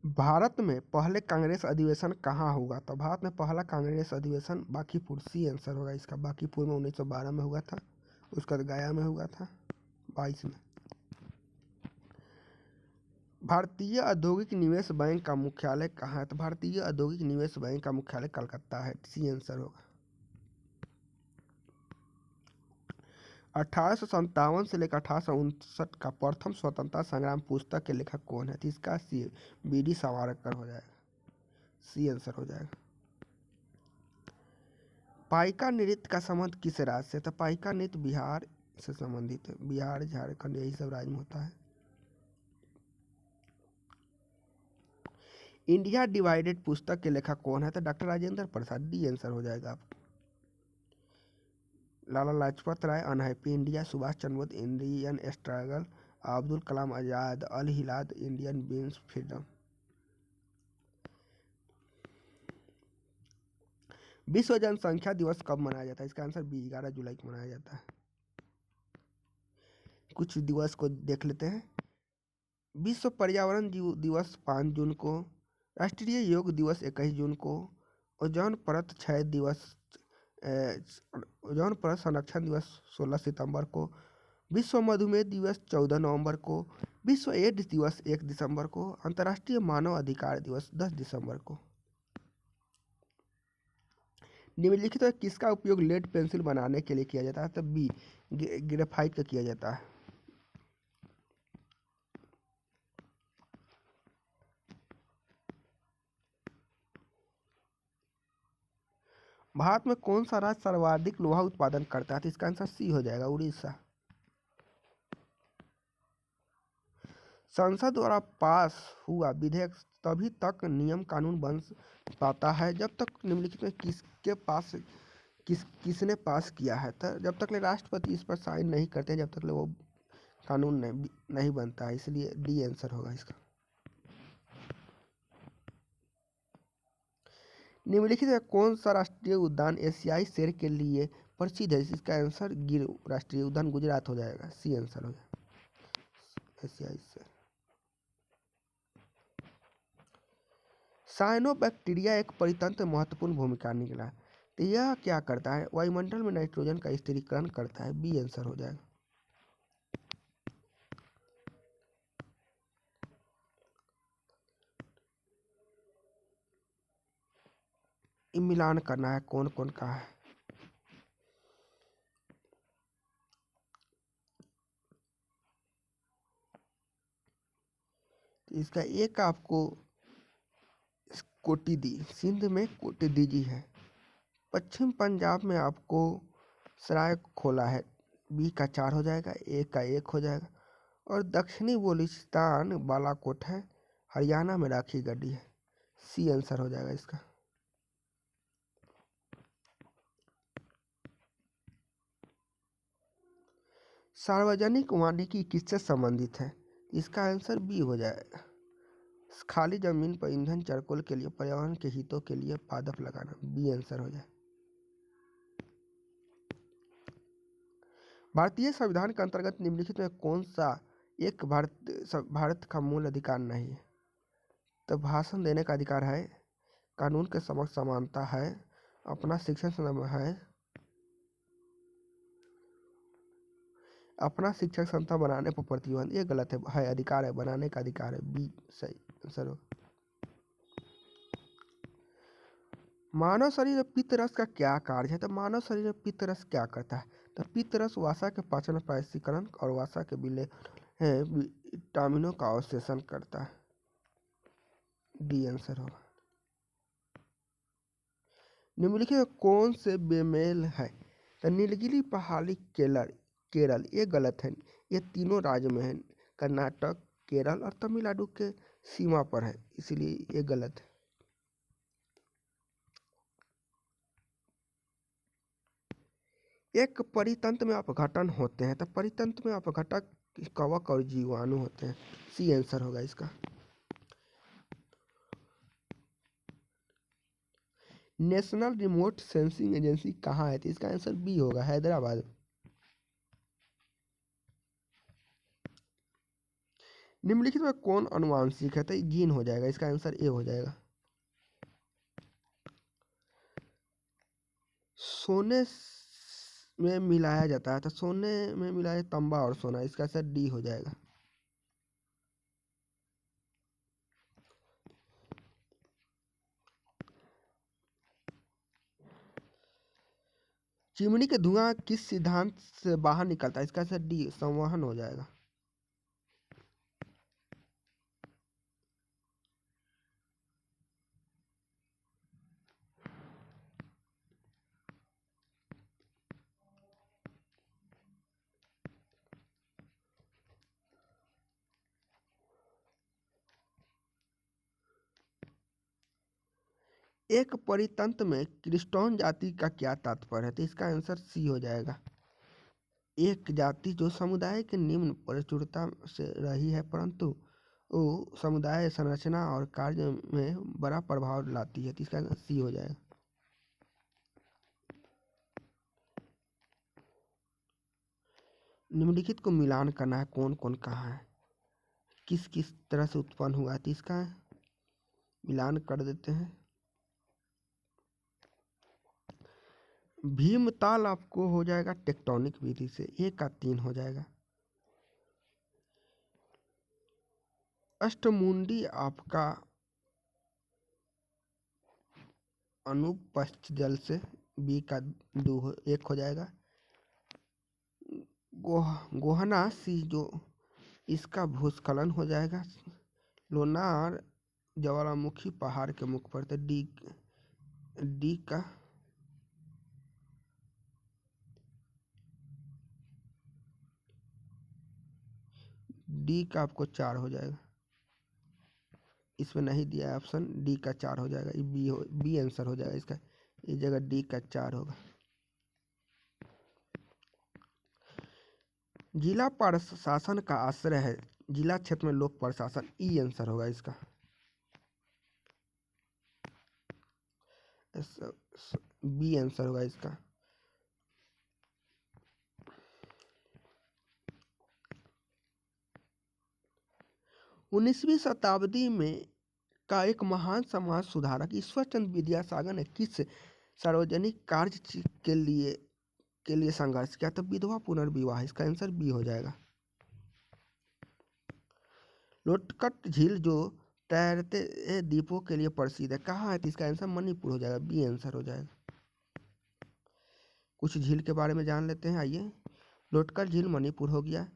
भारत में पहले कांग्रेस अधिवेशन कहाँ हुआ? तो भारत में पहला कांग्रेस अधिवेशन बांकीपुर, सी आंसर होगा इसका। बांकीपुर में 1912 में हुआ था। उसका गया में हुआ था 22 में। भारतीय औद्योगिक निवेश बैंक का मुख्यालय कहाँ है? तो भारतीय औद्योगिक निवेश बैंक का मुख्यालय कलकत्ता है, सी आंसर होगा। 1857 से लेकर 1859 का प्रथम स्वतंत्रता संग्राम पुस्तक के लेखक कौन है? तो इसका सी बी.डी. सावरकर हो जाएगा, सी आंसर हो जाएगा। पाइका नृत्य का संबंध किस राज्य से? तो पाइका नृत्य बिहार से संबंधित है। बिहार, झारखंड, यही सब राज्य में होता है। इंडिया डिवाइडेड पुस्तक के लेखक कौन है? तो doctor Rajendra Prasad, D answer हो जाएगा आपका। Lala Lajpat Rai, unhappy India, Subhash Chandra Bose, Indian struggle, Abdul Kalam Azad, अल हिलाल, इंडियन बीन्स, फ्रीडम। विश्व जनसंख्या दिवस कब मनाया जाता है? इसका आंसर बी, 11 जुलाई को मनाया जाता है। कुछ दिवस को देख लेते हैं। विश्व पर्यावरण दिवस 5 जून को, राष्ट्रीय योग दिवस 21 जून को, ओजोन परत क्षय दिवस, ओजोन परत संरक्षण दिवस 16 सितंबर को, विश्व मधुमेह दिवस 14 नवंबर को, विश्व एड्स दिवस 1 दिसंबर को, अंतर्राष्ट्रीय मानव अधिकार दिवस 10 दिसंबर को। निम्नलिखित में किसका उपयोग लेड पेंसिल बनाने के लिए किया जाता है? तो बी, ग्रेफाइट का किया जाता है। भारत में कौन सा राज्य सर्वाधिक लोहा उत्पादन करता है? तो इसका आंसर सी हो जाएगा, उड़ीसा। संसद द्वारा पास हुआ विधेयक तभी तक नियम कानून बन पाता है जब तक निम्नलिखित में किसने पास किया है? तो जब तक ले राष्ट्रपति इस पर साइन नहीं करते, जब तक ले वो कानून नहीं बनता है, इसलिए डी आंसर होगा इसका। निम्नलिखित में कौन सा राष्ट्रीय उद्यान एशियाई शेर के लिए प्रसिद्ध है? इसका आंसर गिर राष्ट्रीय उद्यान गुजरात हो जाएगा, सी आंसर हो जाएगा, एशियाई शेर। साइनोबैक्टीरिया एक परितंत्र महत्वपूर्ण भूमिका निकला, तो यह क्या करता है? वायुमंडल में नाइट्रोजन का स्थिरीकरण करता है, बी आंसर हो जाएगा। मिलान करना है कौन कौन का है। इसका एक आपको कोटी दी, सिंध में कोटी दीजी है। पश्चिम पंजाब में आपको सराय खोला है, बी का 4 हो जाएगा, ए का 1 हो जाएगा। और दक्षिणी बलूचिस्तान बालाकोट है, हरियाणा में राखी गढ़ी है, सी आंसर हो जाएगा इसका। सार्वजनिक वानिकी किससे संबंधित है? इसका आंसर बी हो जाएगा। खाली जमीन पर ईंधन चारकोल के लिए पर्यावरण के हितों के लिए पादप लगाना, बी आंसर हो जाए। भारतीय संविधान के अंतर्गत निम्नलिखित में कौन सा एक भारत का मूल अधिकार नहीं है? तो भाषण देने का अधिकार है, कानून के समक्ष समानता है, अपना शिक्षण है, अपना शिक्षक संस्था बनाने पर प्रतिबंध, ये गलत है अधिकार है, बनाने का अधिकार है, बी सही आंसर हो। मानव शरीर में पित्त रस का क्या कार्य है? तो मानव शरीर में पित्त रस क्या करता है? तो पित्त रस वसा के पाचन प्रसंस्करण और वसा के विटामिनों का अवशोषण करता है, डी आंसर होगा। निम्नलिखित कौन से बेमेल है? तो नीलगिरी पहाड़ी केरल, ये गलत है। ये तीनों राज्य में है, कर्नाटक, केरल और तमिलनाडु के सीमा पर है, इसलिए ये गलत है। एक परितंत्र में अपघटन होते हैं, तो परितंत्र में अपघटक कवक और जीवाणु होते हैं, सी आंसर होगा इसका। नेशनल रिमोट सेंसिंग एजेंसी कहाँ है? तो इसका आंसर बी होगा, हैदराबाद। निम्नलिखित में कौन अनुवांशिक है? तो जीन हो जाएगा, इसका आंसर ए हो जाएगा। सोने में मिलाया जाता है, तो सोने में मिलाया तांबा और सोना, इसका आंसर डी हो जाएगा। चिमनी के धुआं किस सिद्धांत से बाहर निकलता है? इसका आंसर डी संवहन हो जाएगा। एक परितंत्र में क्रिस्टोन जाति का क्या तात्पर्य है? तो इसका आंसर सी हो जाएगा। एक जाति जो समुदाय के निम्न प्रचुरता से रही है, परंतु वो समुदाय संरचना और कार्य में बड़ा प्रभाव लाती है, तो इसका आंसर सी हो जाएगा। निम्नलिखित को मिलान करना है, कौन कौन कहाँ है, किस किस तरह से उत्पन्न हुआ है, तो इसका मिलान कर देते हैं। भीमताल आपको हो जाएगा टेक्टोनिक विधि से, 1 का 3 हो जाएगा। अष्टमुंडी आपका अनुपस्थ जल से, B का 1 हो जाएगा। गोहना सी जो, इसका भूस्खलन हो जाएगा। लोनार ज्वालामुखी पहाड़ के मुख पर, तो डी का आपको 4 हो जाएगा। इसमें नहीं दिया है ऑप्शन, डी का 4 हो जाएगा। ये बी आंसर हो जाएगा इसका, इस जगह डी का 4 होगा। जिला प्रशासन का आश्रय है जिला क्षेत्र में लोक प्रशासन, ई आंसर होगा इसका। बी आंसर होगा इसका। 19वीं शताब्दी में का एक महान समाज सुधारक ईश्वर चंद्र विद्यासागर ने किस सार्वजनिक कार्य के लिए संघर्ष किया? तो विधवा पुनर्विवाह, इसका आंसर बी हो जाएगा। लोटकट झील जो तैरते द्वीपों के लिए प्रसिद्ध है, कहाँ है? तो इसका आंसर मणिपुर हो जाएगा, बी आंसर हो जाएगा। कुछ झील के बारे में जान लेते हैं, आइए। लोटकट झील मणिपुर हो गया,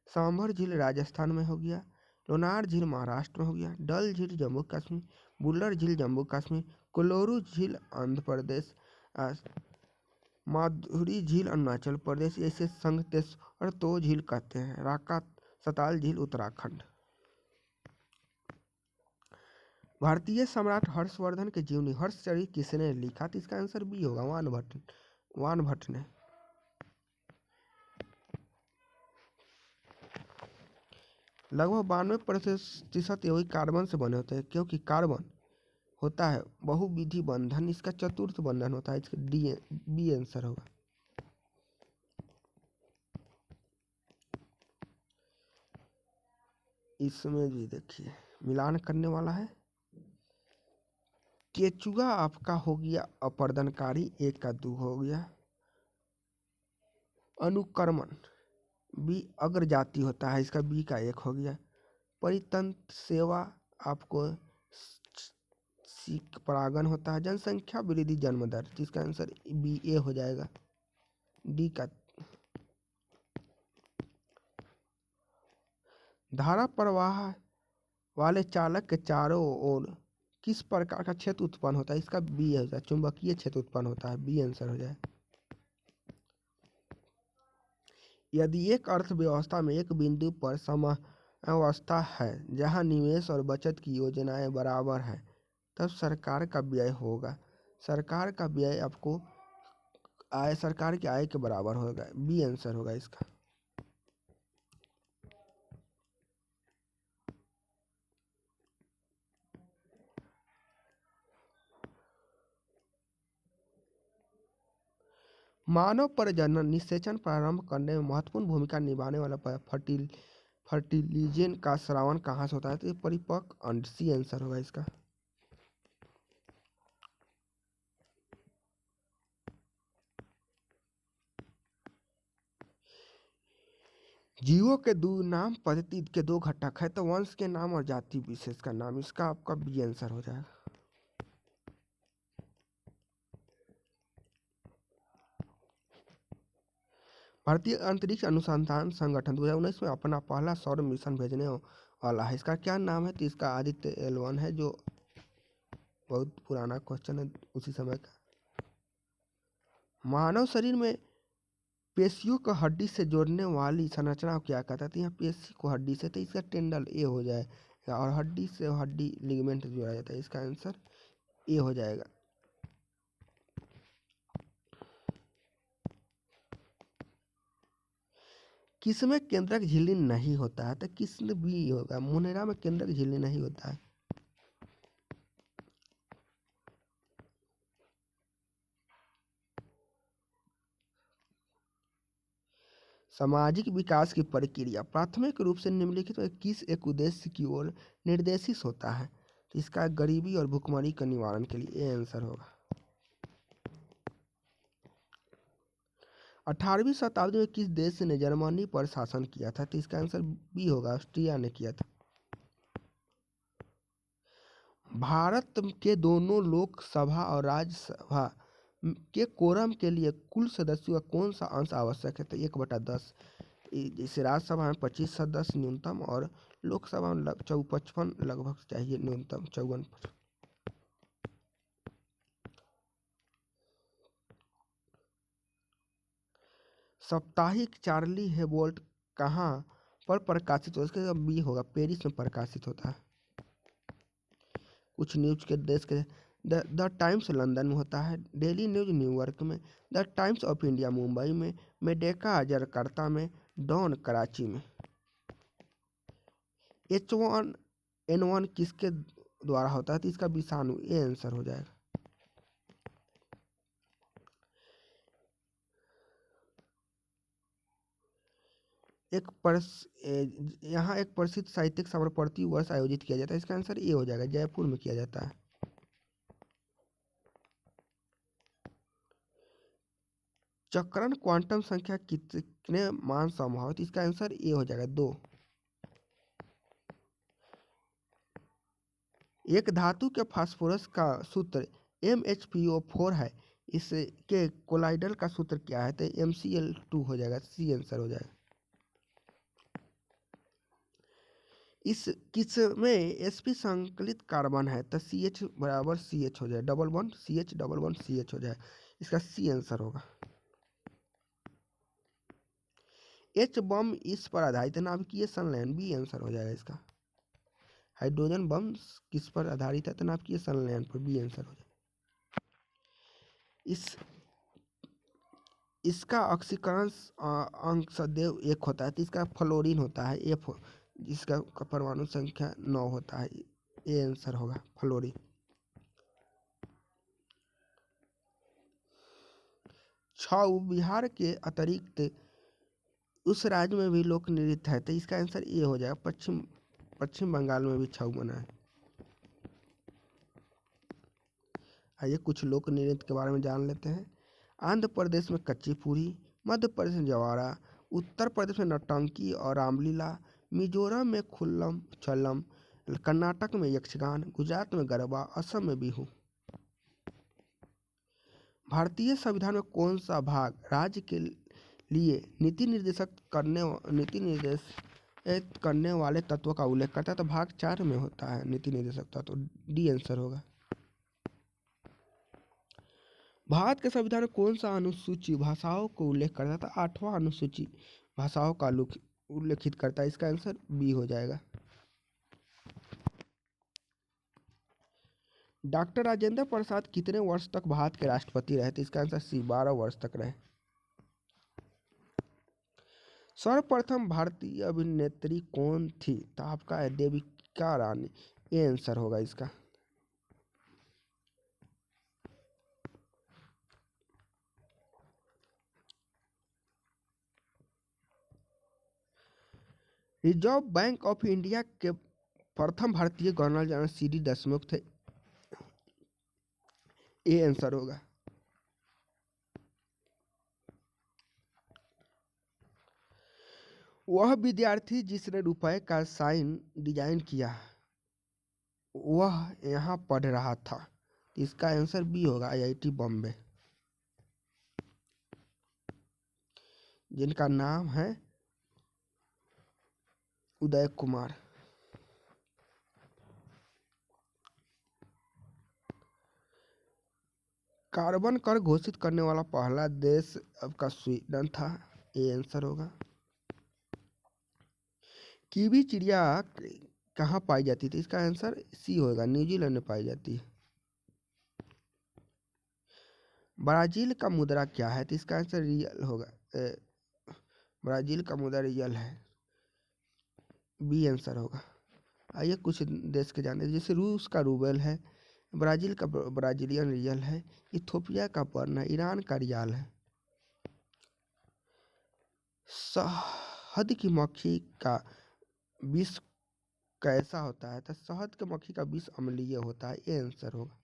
सांभर झील राजस्थान में हो गया, लोनार झील महाराष्ट्र में हो गया, डल झील जम्मू कश्मीर, बुल्लर झील जम्मू कश्मीर, कोलोरू झील आंध्र प्रदेश, माधुरी झील अरुणाचल प्रदेश, ऐसे संगतेश्वर तो झील कहते हैं, राका सताल झील उत्तराखंड। भारतीय सम्राट हर्षवर्धन के जीवनी हर्षचरित किसने लिखा? तो इसका आंसर बी होगा, वान भट्ट ने। लगभग 92% यौगिक कार्बन से बने होते हैं, क्योंकि कार्बन होता है बहुविधि बंधन, इसका चतुर्थ बंधन होता है, इसका बी आंसर होगा। इसमें भी देखिए मिलान करने वाला है। केचुआ आपका हो गया अपर्दनकारी, 1 का 2 हो गया। अनुकर्मण बी अग्र जाति होता है, इसका बी का 1 हो गया। परितंत्र सेवा आपको सीख परागण होता है। जनसंख्या वृद्धि जन्म दर, जिसका आंसर बी ए हो जाएगा। डी का धारा प्रवाह वाले चालक के चारों ओर किस प्रकार का क्षेत्र उत्पन्न होता है? इसका बी हो जाए, चुंबकीय क्षेत्र उत्पन्न होता है, बी आंसर हो जाए। यदि एक अर्थव्यवस्था में एक बिंदु पर साम्यावस्था है जहां निवेश और बचत की योजनाएं बराबर हैं, तब सरकार का व्यय होगा। सरकार का व्यय आपको सरकार की आय के बराबर होगा, बी आंसर होगा इसका। मानव प्रजनन निषेचन प्रारंभ करने में महत्वपूर्ण भूमिका निभाने वाला फर्टिलिजन का श्रावण कहाँ से होता है? तो ये परिपक्व अंड, सी आंसर होगा इसका। जीवों के दो नाम पद्धति के दो घटक है, तो वंश के नाम और जाति विशेष का नाम, इसका आपका बी आंसर हो जाएगा। भारतीय अंतरिक्ष अनुसंधान संगठन 2019 में अपना पहला सौर मिशन भेजने वाला है, इसका क्या नाम है? तो इसका आदित्य L1 है, जो बहुत पुराना क्वेश्चन है उसी समय का। मानव शरीर में पेशियों को हड्डी से जोड़ने वाली संरचना को क्या कहता है? तो यहाँ पेशी को हड्डी से, तो इसका टेंडल ए हो जाएगा, और हड्डी से हड्डी लिगामेंट जोड़ा जाता है, इसका आंसर ए हो जाएगा। किसमें केंद्रक झिल्ली नहीं होता है? तो किसमें भी होगा, मुनेरा में केंद्रक झिल्ली नहीं होता है। सामाजिक विकास की प्रक्रिया प्राथमिक रूप से निम्नलिखित में किस एक उद्देश्य की ओर निर्देशित होता है? तो इसका गरीबी और भुखमरी के निवारण के लिए ये आंसर होगा। 18वीं शताब्दी में किस देश ने जर्मनी पर शासन किया था? तो इसका आंसर बी होगा, ऑस्ट्रिया ने किया था। भारत के दोनों लोकसभा और राज्यसभा के कोरम के लिए कुल सदस्यों का कौन सा अंश आवश्यक है? तो 1/10। जैसे राज्यसभा में 25 सदस्य न्यूनतम, और लोकसभा में 55 लगभग चाहिए न्यूनतम 54। साप्ताहिक चार्ली हेबोल्ट कहाँ पर प्रकाशित होता है? इसका बी होगा, पेरिस में प्रकाशित होता है। कुछ न्यूज के देश के द टाइम्स लंदन में होता है, डेली न्यूज न्यूयॉर्क में, the times of India Mumbai में, मेडेका जकार्ता में, डॉन कराची में। H1N1 किसके द्वारा होता है? तो इसका विषाणु, ये आंसर हो जाएगा। यहाँ एक प्रसिद्ध साहित्यिक समारोह प्रति वर्ष आयोजित किया जाता है, इसका आंसर ये हो जाएगा, जयपुर में किया जाता है। चक्रण क्वांटम संख्या कितने मान संभव है? तो इसका आंसर ये हो जाएगा, 2। एक धातु के फास्फोरस का सूत्र MHPO4 है, इसके कोलाइडल का सूत्र क्या है? तो MCl2 हो जाएगा, सी आंसर हो जाएगा। इस किस में sp संकलित कार्बन है? तो CH बराबर CH हो जाए, double bond CH double bond CH हो जाए, इसका सी आंसर होगा। H बम इस पर आधारित नाभिकीय संलयन, बी आंसर हो जाएगा इसका। हाइड्रोजन बम किस पर आधारित है? तो नाभिकीय संलयन पर, बी आंसर हो जाएगा। इसका ऑक्सीकरण अंक सदैव 1 होता है, तो इसका फ्लोरीन होता है F, जिसका परमाणु संख्या 9 होता है, ये आंसर होगा, फ्लोरीन। छऊ बिहार के अतिरिक्त उस राज्य में भी लोक नृत्य है, तो इसका आंसर ये हो जाएगा, पश्चिम बंगाल में भी छऊ मना है। आइए कुछ लोक नृत्य के बारे में जान लेते हैं। आंध्र प्रदेश में कच्चीपुड़ी, मध्य प्रदेश में जवारा, उत्तर प्रदेश में नौटंकी और रामलीला, मिजोरम में खुल्लम छल्लम, कर्नाटक में यक्षगान, गुजरात में गरबा, असम में बिहू। भारतीय संविधान में कौन सा भाग राज्य के लिए नीति निर्देशित करने वाले तत्वों का उल्लेख करता है? तो भाग 4 में होता है नीति निर्देशक तत्व, डी आंसर होगा। भारत के संविधान में कौन सा अनुसूची भाषाओं को उल्लेख करता था? 8वां अनुसूची भाषाओं का उल्लेखित करता है, इसका आंसर बी हो जाएगा। डॉक्टर राजेंद्र प्रसाद कितने वर्ष तक भारत के राष्ट्रपति रहे थे? इसका आंसर सी, 12 वर्ष तक रहे। सर्वप्रथम भारतीय अभिनेत्री कौन थी? तो आपका है देविका रानी, ये आंसर होगा इसका। रिजर्व बैंक ऑफ इंडिया के प्रथम भारतीय गवर्नर जनरल सी.डी. देशमुख थे। ये आंसर होगा। वह विद्यार्थी जिसने रुपए का साइन डिजाइन किया वह यहाँ पढ़ रहा था। इसका आंसर बी होगा, आईआईटी बॉम्बे, जिनका नाम है उदय कुमार। कार्बन कर घोषित करने वाला पहला देश आपका स्वीडन था। ये आंसर होगा। कीवी चिड़िया कहाँ पाई जाती थी? इसका आंसर सी होगा, न्यूजीलैंड में पाई जाती है। ब्राजील का मुद्रा क्या है? तो इसका आंसर रियल होगा। ब्राजील का मुद्रा रियल है, बी आंसर होगा। आइए कुछ देश के जाने, जैसे रूस का रूबल है, ब्राजील का ब्राजीलियन रियल है, इथोपिया का पर्न है, ईरान का रियाल है। शहद की मक्खी का विष कैसा होता है? तो शहद की मक्खी का विष अम्लीय होता है। ये आंसर होगा।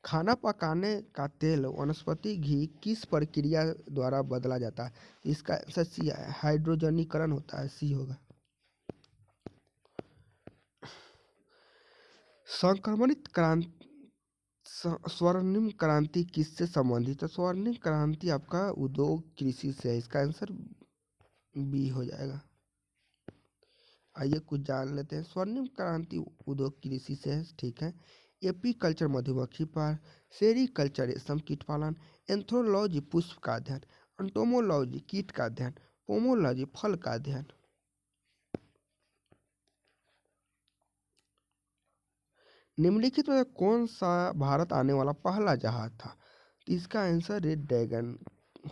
खाना पकाने का तेल वनस्पति घी किस प्रक्रिया द्वारा बदला जाता है? इसका आंसर सी है, हाइड्रोजनीकरण होता है, सी होगा। संक्रमणित क्रांति स्वर्णिम क्रांति किससे संबंधित है? स्वर्णिम क्रांति आपका उद्योग कृषि से है। इसका आंसर बी हो जाएगा। आइए कुछ जान लेते हैं। स्वर्णिम क्रांति उद्योग कृषि से है, ठीक है। एपीकल्चर मधुमक्खी पालन, सेरीकल्चर रेशम कीट पालन, एंथ्रोलॉजी पुष्प का अध्ययन, एंटोमोलॉजी कीट का अध्ययन, पोमोलॉजी फल का अध्ययन। निम्नलिखित में कौन सा भारत आने वाला पहला जहाज था? तो इसका आंसर रेड ड्रैगन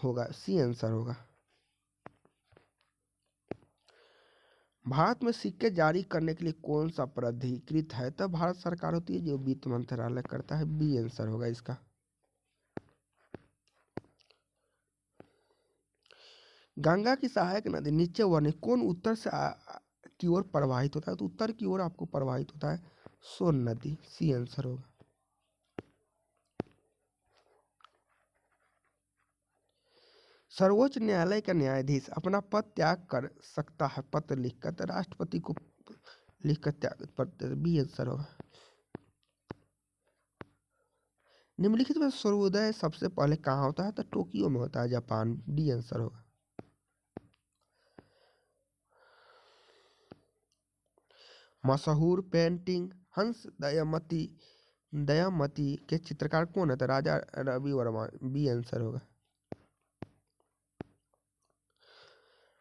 होगा, सी आंसर होगा। भारत में सिक्के जारी करने के लिए कौन सा प्राधिकृत है? तो भारत सरकार होती है, जो वित्त मंत्रालय करता है, बी आंसर होगा इसका। गंगा की सहायक नदी नीचे वर्णित कौन उत्तर से की ओर प्रवाहित होता है? तो उत्तर की ओर आपको प्रवाहित होता है सोन नदी, सी आंसर होगा। सर्वोच्च न्यायालय का न्यायाधीश अपना पद त्याग कर सकता है पत्र लिखकर? तो राष्ट्रपति को लिखकर त्याग पत्र, बी आंसर होगा। निम्नलिखित में सूर्योदय सबसे पहले कहाँ होता है? तो टोक्यो में होता है, जापान, डी आंसर होगा। मशहूर पेंटिंग हंस दयामती के चित्रकार कौन है? तो राजा रवि वर्मा, बी आंसर होगा।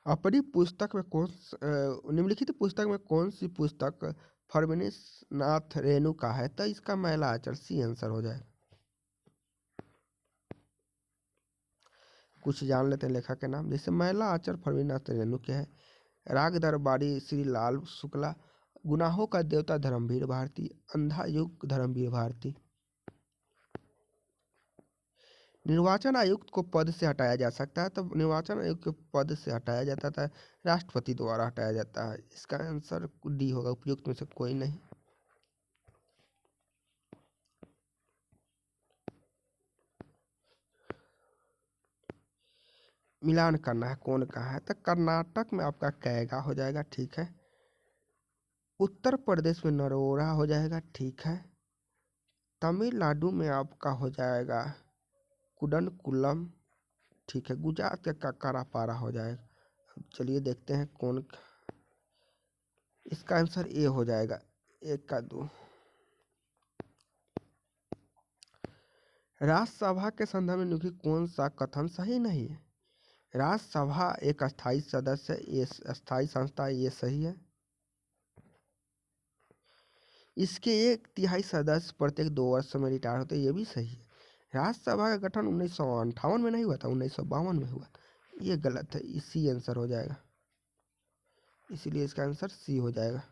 अपनी पुस्तक में निम्नलिखित पुस्तक में कौन सी पुस्तक फर्मिनिस नाथ रेणु का है? तो इसका मैला आचरण, सी आंसर हो जाएगा। कुछ जान लेते हैं लेखक के नाम, जैसे मैला आचरण फर्मिनाथ रेणु के है, राग दरबारी श्री लाल शुक्ला, गुनाहों का देवता धर्मवीर भारती, अंधा युग धर्मवीर भारती। निर्वाचन आयुक्त को पद से हटाया जा सकता है? तो निर्वाचन आयुक्त को पद से हटाया जाता था राष्ट्रपति द्वारा हटाया जाता है। इसका आंसर डी होगा, उपयुक्त में से कोई नहीं। मिलान करना है कौन कहाँ है? तो कर्नाटक में आपका कैगा हो जाएगा, ठीक है। उत्तर प्रदेश में नरोरा हो जाएगा, ठीक है। तमिलनाडु में आपका हो जाएगा कुडनकुलम, ठीक है। गुजरात का करापारा हो जाएगा। अब चलिए देखते हैं कौन। इसका आंसर ए हो जाएगा, एक का दो। राज्यसभा के संदर्भ में निम्नलिखित कौन सा कथन सही नहीं है? राज्यसभा एक अस्थायी सदस्य, ये अस्थायी संस्था, ये सही है। इसके एक तिहाई सदस्य प्रत्येक 2 वर्ष में रिटायर होते हैं, ये भी सही है। राज्यसभा का गठन 1958 में नहीं हुआ था, 1952 में हुआ। ये गलत है, इसी आंसर हो जाएगा, इसीलिए इसका आंसर सी हो जाएगा।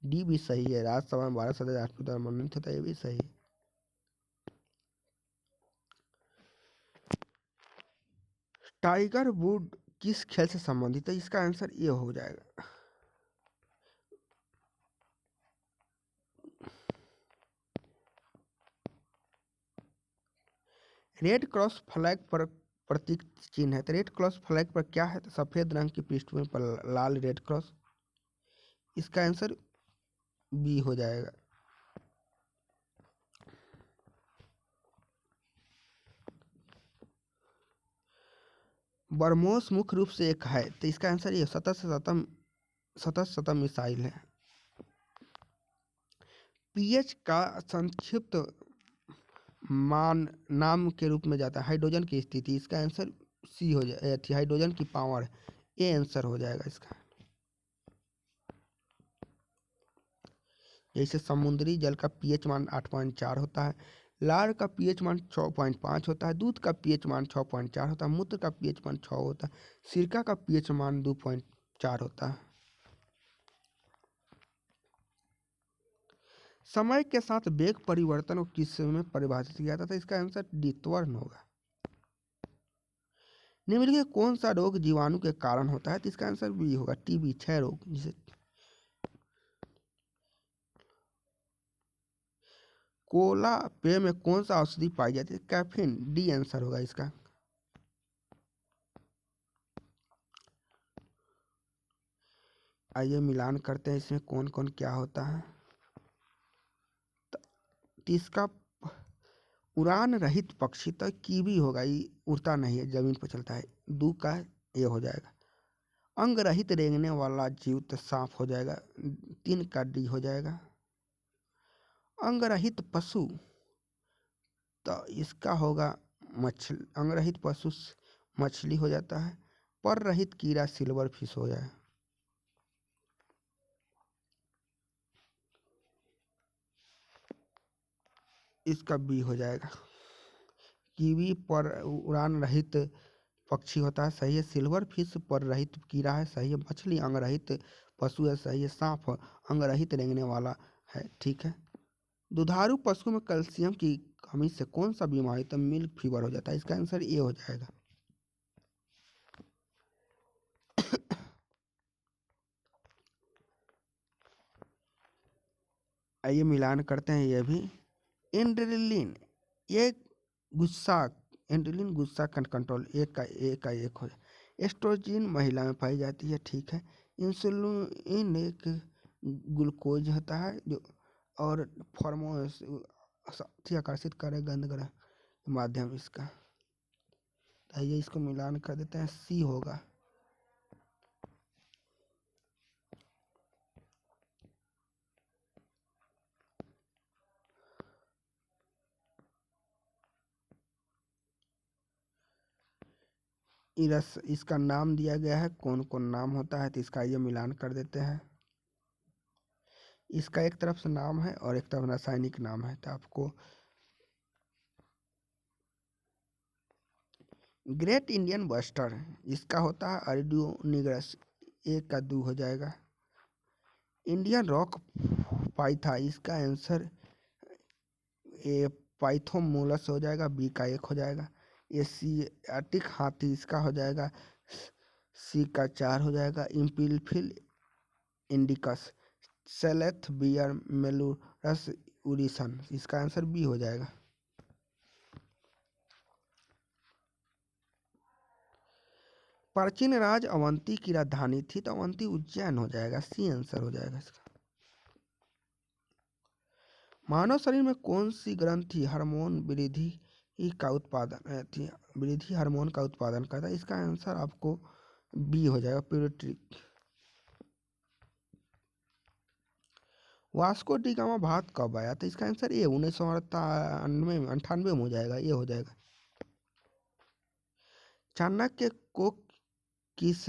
डी भी सही है, राज्यसभा में 12 सदस्य राष्ट्रपति द्वारा मनोनीत होता है, ये भी सही है। टाइगर वुड किस खेल से संबंधित है? इसका आंसर ये हो जाएगा। रेड क्रॉस फ्लैग पर प्रतीक चिन्ह है, तो रेड क्रॉस फ्लैग पर क्या है? तो सफेद रंग की पृष्ठभूमि पर लाल रेड क्रॉस। इसका आंसर बी हो जाएगा। ब्रह्मोस मुख्य रूप से एक है, तो इसका आंसर ये सतत शतम मिसाइल है। पीएच का संक्षिप्त मान नाम के रूप में जाता है हाइड्रोजन की स्थिति। इसका आंसर सी हो जाए, हाइड्रोजन की पावर, ये आंसर हो जाएगा इसका। जैसे समुद्री जल का पीएच मान 8.4 होता है, लार का पीएच मान 6.5 होता है, दूध का पीएच मान 6.4 होता है, मूत्र का पीएच मान 6 होता है, सिरका का पीएच मान 2.4 होता है। समय के साथ वेग परिवर्तन को किस में परिभाषित किया जाता था? इसका आंसर डी त्वरण होगा। निम्नलिखित कौन सा रोग जीवाणु के कारण होता है? तो इसका आंसर बी होगा, टीबी, क्षय रोग। जिसे कोला पेय में कौन सा औषधि पाई जाती है? कैफीन, डी आंसर होगा इसका। आइए मिलान करते हैं इसमें कौन कौन क्या होता है। तो इसका उड़ान रहित पक्षी तो कीवी होगा, ये उड़ता नहीं है, जमीन पर चलता है। दू का ये हो जाएगा। अंग रहित रेंगने वाला जीव तो सांप हो जाएगा, 3 का डी हो जाएगा। अंग रहित पशु तो इसका होगा मछली, अंग रहित पशु मछली हो जाता है। पर रहित कीड़ा सिल्वर फिश हो जाए। इसका बी हो जाएगा। कीवी पर उड़ान रहित पक्षी होता है, सही है। सिल्वर फिश पर रहित कीड़ा है, सही है। मछली अंग रहित पशु है, सही है। सांप अंग रहित रेंगने वाला है, ठीक है। दुधारू पशु में कैल्शियम की कमी से कौन सा बीमारी तो मिल्क फीवर हो जाता है? इसका आंसर ये हो जाएगा। आइए मिलान करते हैं ये भी। एंड्रेलिन ये गुस्सा, एंड्रेलिन गुस्सा कंट्रोल, एक का एक हो जाए। एस्ट्रोजन महिला में पाई जाती है, ठीक है। इंसुलिन एक ग्लूकोज होता है जो, और फॉर्मोस अति आकर्षित करे गंध ग्रह के माध्यम इसका। आइए इसको मिलान कर देते हैं, सी होगा। इसका नाम दिया गया है, कौन कौन नाम होता है, तो इसका ये मिलान कर देते हैं। इसका एक तरफ से नाम है और एक तरफ रासायनिक नाम है, तो आपको ग्रेट इंडियन बस्टर इसका होता है अर्डियोनिगरस, एक का 2 हो जाएगा। इंडियन रॉक पाइथा इसका आंसर ए पाइथोमोलस हो जाएगा, बी का 1 हो जाएगा। एशियाटिक हाथी इसका हो जाएगा, सी का 4 हो जाएगा। इम्पिलफिल इंडिकस, सेलेथ बियर मेलुरस उरिसन, इसका आंसर बी हो जाएगा। प्राचीन राज अवंती की राजधानी थी, तो अवंती उज्जैन हो जाएगा, सी आंसर हो जाएगा इसका। मानव शरीर में कौन सी ग्रंथि हार्मोन वृद्धि का उत्पादन थी, वृद्धि हार्मोन का उत्पादन करता है? इसका आंसर आपको बी हो जाएगा, प्यूरिट्री। वास्को डी गामा भारत कब आया? तो इसका आंसर ये 1998 में हो जाएगा, ये हो जाएगा। चाणक्य को किस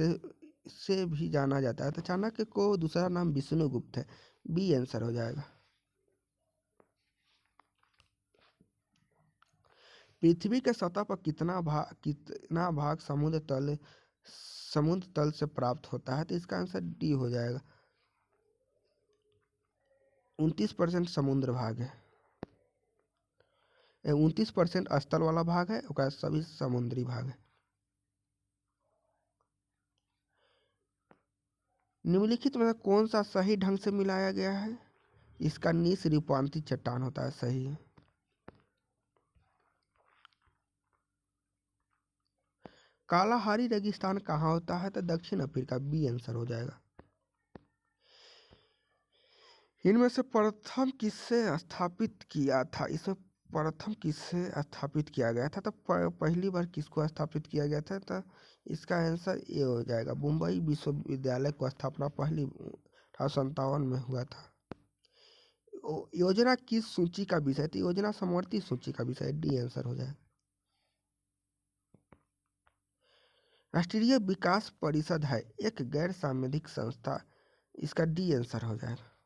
से भी जाना जाता है? तो चाणक्य को दूसरा नाम विष्णुगुप्त है, बी आंसर हो जाएगा। पृथ्वी के सतह पर कितना भाग समुद्र तल से प्राप्त होता है? तो इसका आंसर डी हो जाएगा, 29% समुद्र भाग है। 29% स्थल वाला भाग है, सभी समुद्री भाग है। निम्नलिखित में से कौन सा सही ढंग से मिलाया गया है? इसका नीस रिपांती चट्टान होता है, सही है। कालाहारी रेगिस्तान कहाँ होता है? तो दक्षिण अफ्रीका, बी आंसर हो जाएगा। इनमें से प्रथम किससे स्थापित किया था? इसमें प्रथम किससे स्थापित किया गया था? तो पहली बार किसको स्थापित किया गया था? तो इसका आंसर ये हो जाएगा, मुंबई विश्वविद्यालय को स्थापना पहली 1857 में हुआ था। योजना किस सूची का विषय थी? योजना समवर्ती सूची का विषय, डी आंसर हो जाएगा। राष्ट्रीय विकास परिषद है एक गैर सांविधिक संस्था, इसका डी आंसर हो जाएगा।